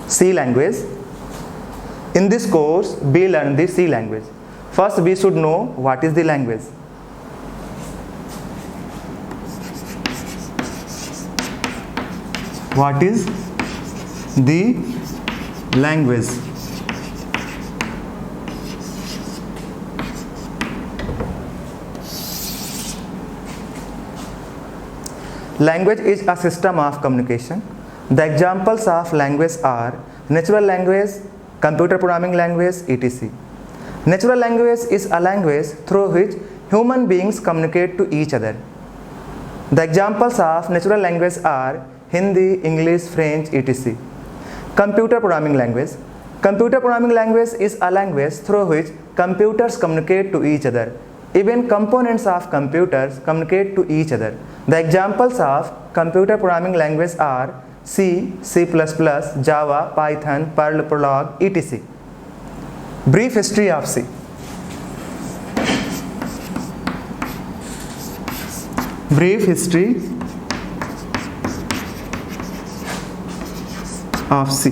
C language. In this course, we learn the C language. First, we should know what is the language. What is the language? Language is a system of communication. The examples of language are natural language, computer programming language, etc. Natural language is a language through which human beings communicate to each other. The examples of natural language are Hindi, English, French, etc. Computer programming language. Computer programming language is a language through which computers communicate to each other. Even components of computers communicate to each other. The examples of computer programming language are C, C++, Java, Python, Perl, Prolog, etc. Brief history of C. Brief history of C.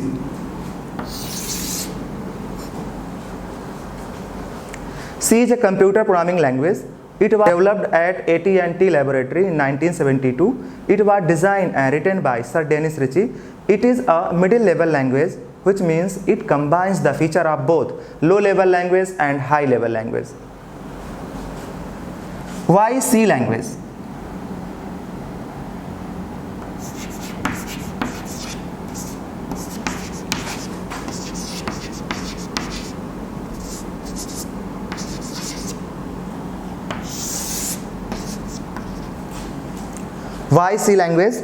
C is a computer programming language. It was developed at AT&T Laboratory in 1972. It was designed and written by Sir Dennis Ritchie. It is a middle-level language, which means it combines the feature of both low-level language and high-level language. Why C language? Why C language?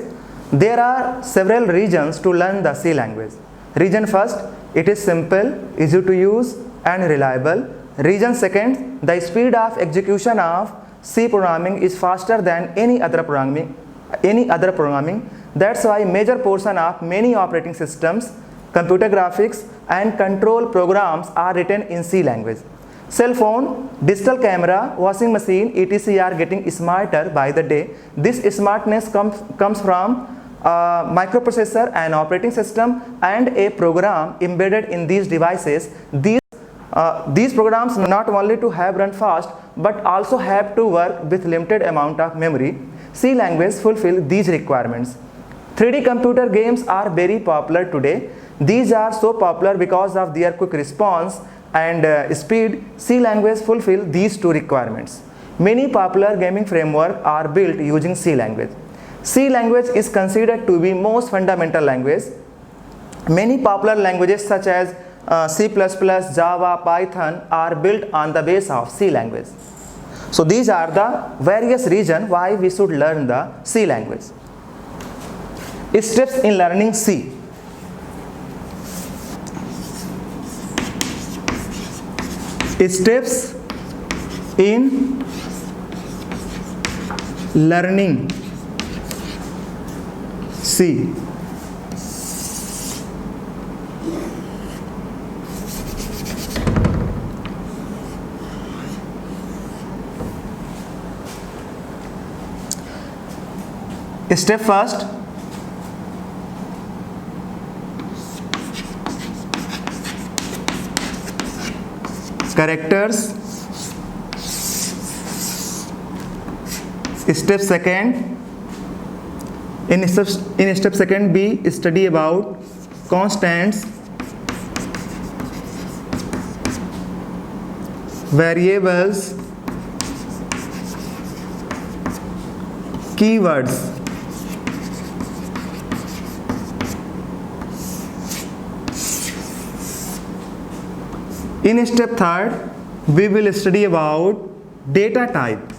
There are several reasons to learn the C language. Reason first, it is simple, easy to use and reliable. Reason second, the speed of execution of C programming is faster than any other programming. That's why major portion of many operating systems, computer graphics and control programs are written in C language. Cell phone, digital camera, washing machine, etc. are getting smarter by the day. This smartness comes from a microprocessor, an operating system and a program embedded in these devices. These programs not only to have run fast but also have to work with limited amount of memory. C language fulfill these requirements. 3D computer games are very popular today. These are so popular because of their quick response and speed. C language fulfill these two requirements. Many popular gaming frameworks are built using C language. C language is considered to be most fundamental language. Many popular languages such as C++, Java, Python are built on the base of C language. So these are the various reasons why we should learn the C language. Steps in learning C. Steps in learning C. Step first, characters. Step second, in step second we study about constants, variables, keywords. In step third, we will study about data type.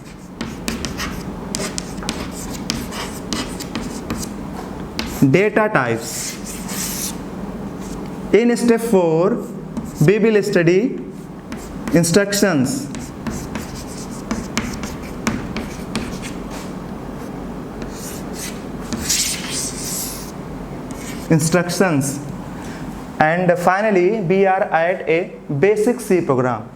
Data types. In step 4, we will study instructions. And finally, we are at a basic C program.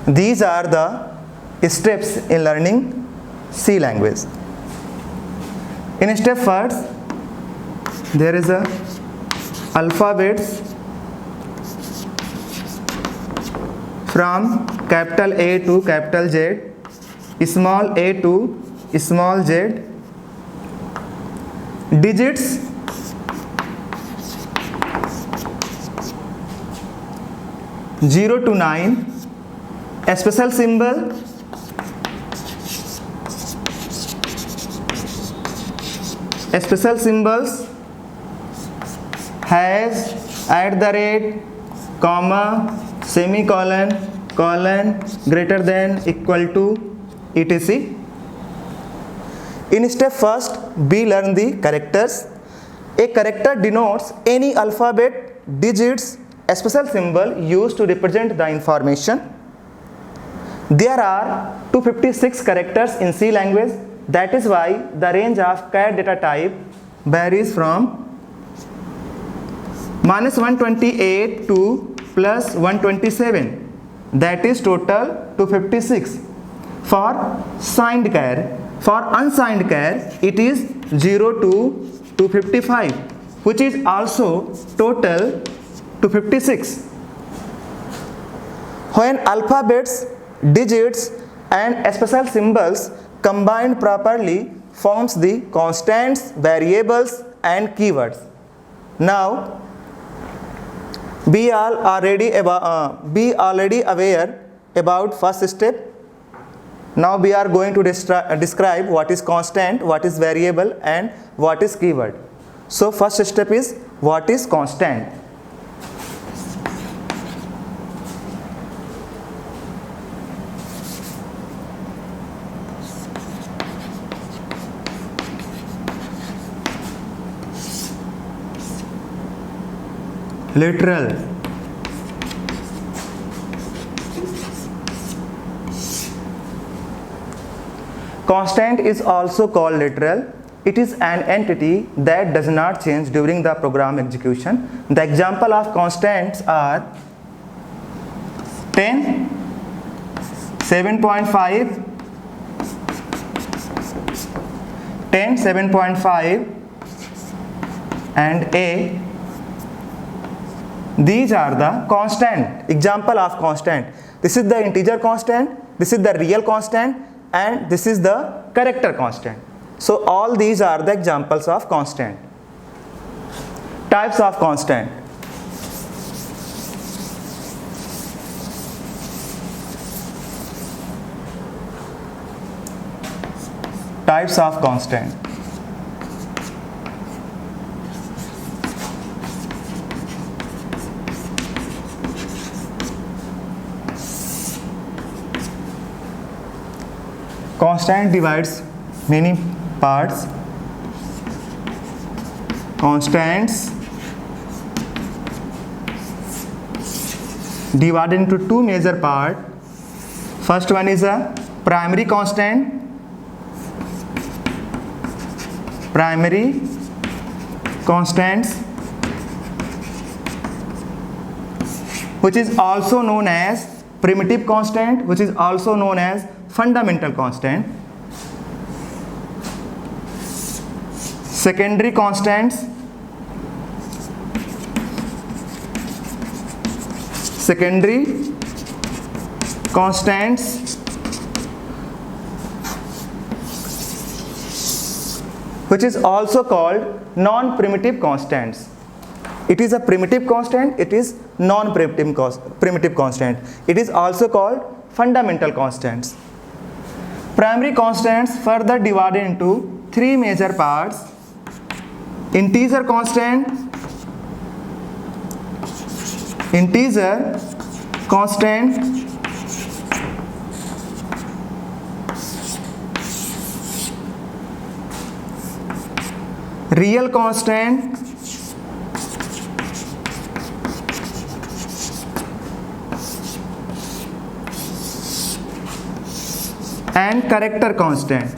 These are the steps in learning C language. In step first, there is a alphabets from capital A to capital Z, small a to small z, digits zero to 9, a special symbol has, at the rate, comma, semicolon, colon, greater than, equal to, etc. In step first, we learn the characters. A character denotes any alphabet, digits, a special symbol used to represent the information. There are 256 characters in C language. That is why the range of char data type varies from -128 to +127. That is total 256 for signed char. For unsigned char, it is 0 to 255, which is also total 256. When alphabets, digits and special symbols combined properly forms the constants, variables and keywords. Now, be already aware about first step. Now we are going to describe what is constant, what is variable and what is keyword. So first step is what is constant. Literal. Constant is also called literal. It is an entity that does not change during the program execution. The example of constants are 10, 7.5, 10, 7.5 and A. These are the constant, example of constant. This is the integer constant, this is the real constant and this is the character constant. So all these are the examples of constant. Types of constant. Types of constant. Constant divides many parts. Constants divided into two major parts. First one is a primary constant. Primary constants, which is also known as primitive constant, which is also known as fundamental constant. Secondary constants, which is also called non-primitive constants. It is a primitive constant, it is non-primitive constant. It is also called fundamental constants. Primary constants further divided into three major parts: integer constant, real constant, and character constant.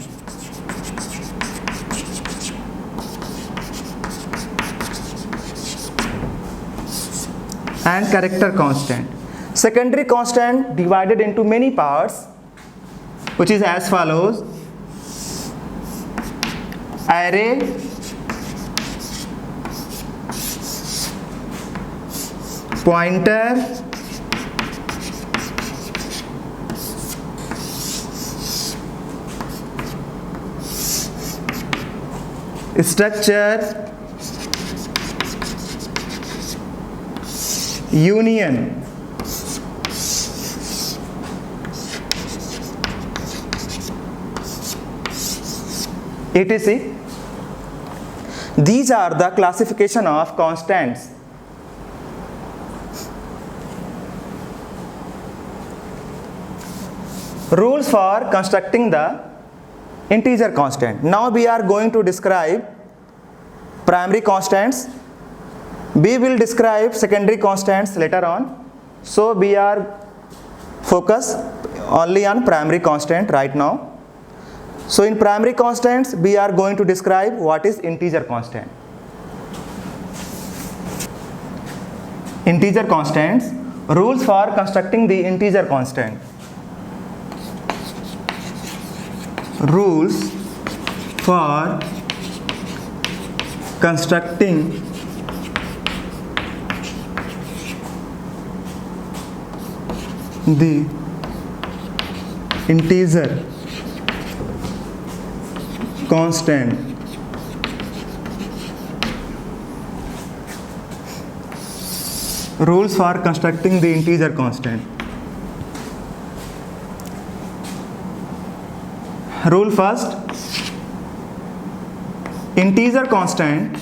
Secondary constant divided into many parts, which is as follows: array, pointer, structure, union. etc. These are the classification of constants. Rules for constructing the integer constant. Now we are going to describe primary constants. We will describe secondary constants later on. So we are focused only on primary constant right now. So in primary constants, we are going to describe what is integer constant. Integer constants. Rules for constructing the integer constant. Rules for constructing the integer constant. Rules for constructing the integer constant. Rule first: integer constant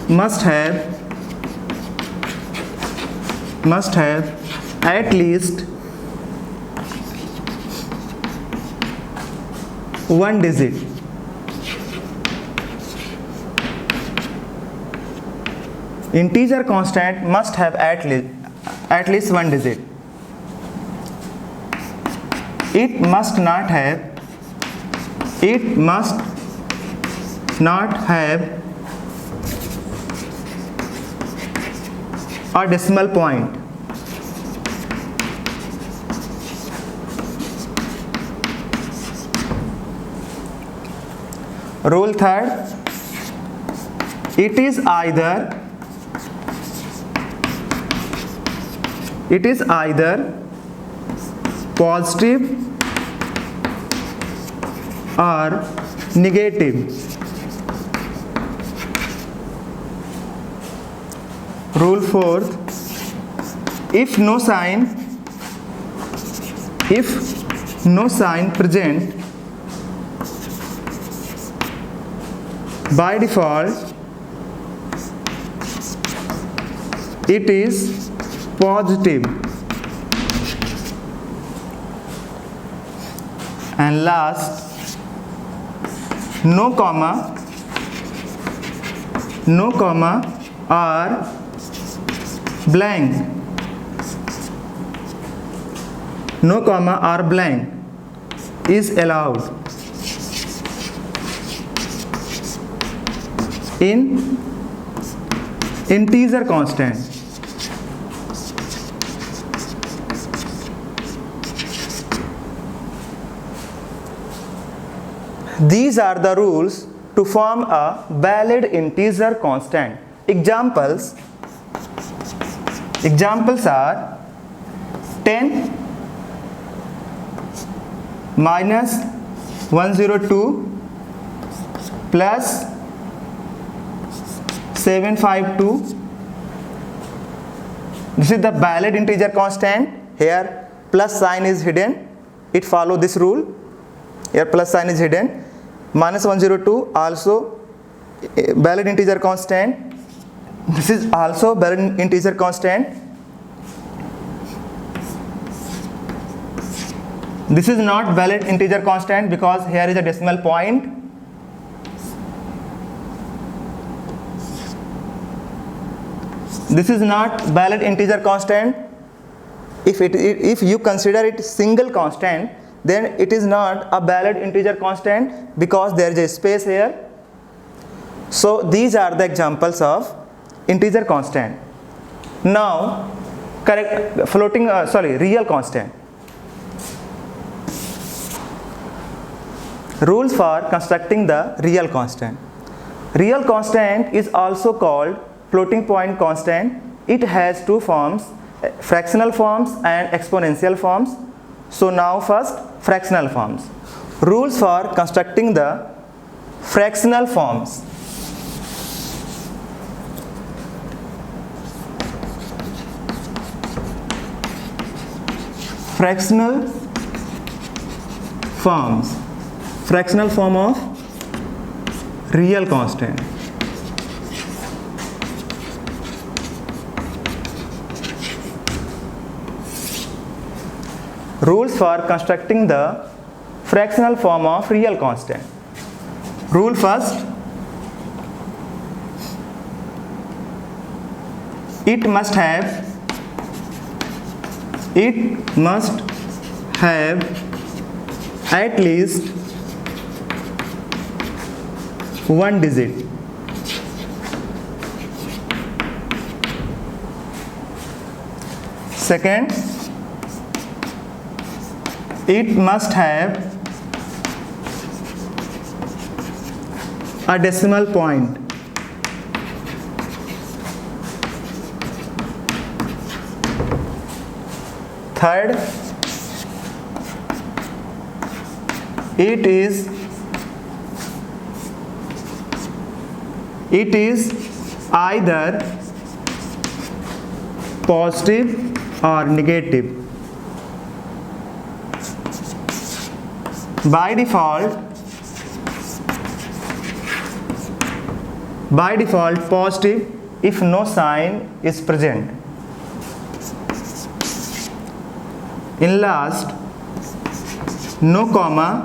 must have at least one digit. Integer constant must have at least one digit. It must not have a decimal point. Rule third: it is either positive or negative. Rule fourth: if no sign present, by default it is positive. And last, no comma or blank. No comma or blank is allowed in integer constant. These are the rules to form a valid integer constant. Examples are 10 minus 102 plus 752. This is the valid integer constant. Here plus sign is hidden. It follows this rule. Here plus sign is hidden. Minus 102 also valid integer constant. This is also valid integer constant. This is not valid integer constant because here is a decimal point. This is not valid integer constant. If you consider it single constant, then it is not a valid integer constant because there is a space here. So these are the examples of integer constant. Now real constant. Rules for constructing the real constant. Real constant is also called floating point constant. It has two forms, fractional forms and exponential forms. So now first fractional forms. Rules for constructing the fractional forms. Fractional forms. Fractional form of real constant. Rules for constructing the fractional form of real constant. Rule first, it must have at least one digit. Second, it must have a decimal point. Third, it is either positive or negative. By default positive if no sign is present. In last, no comma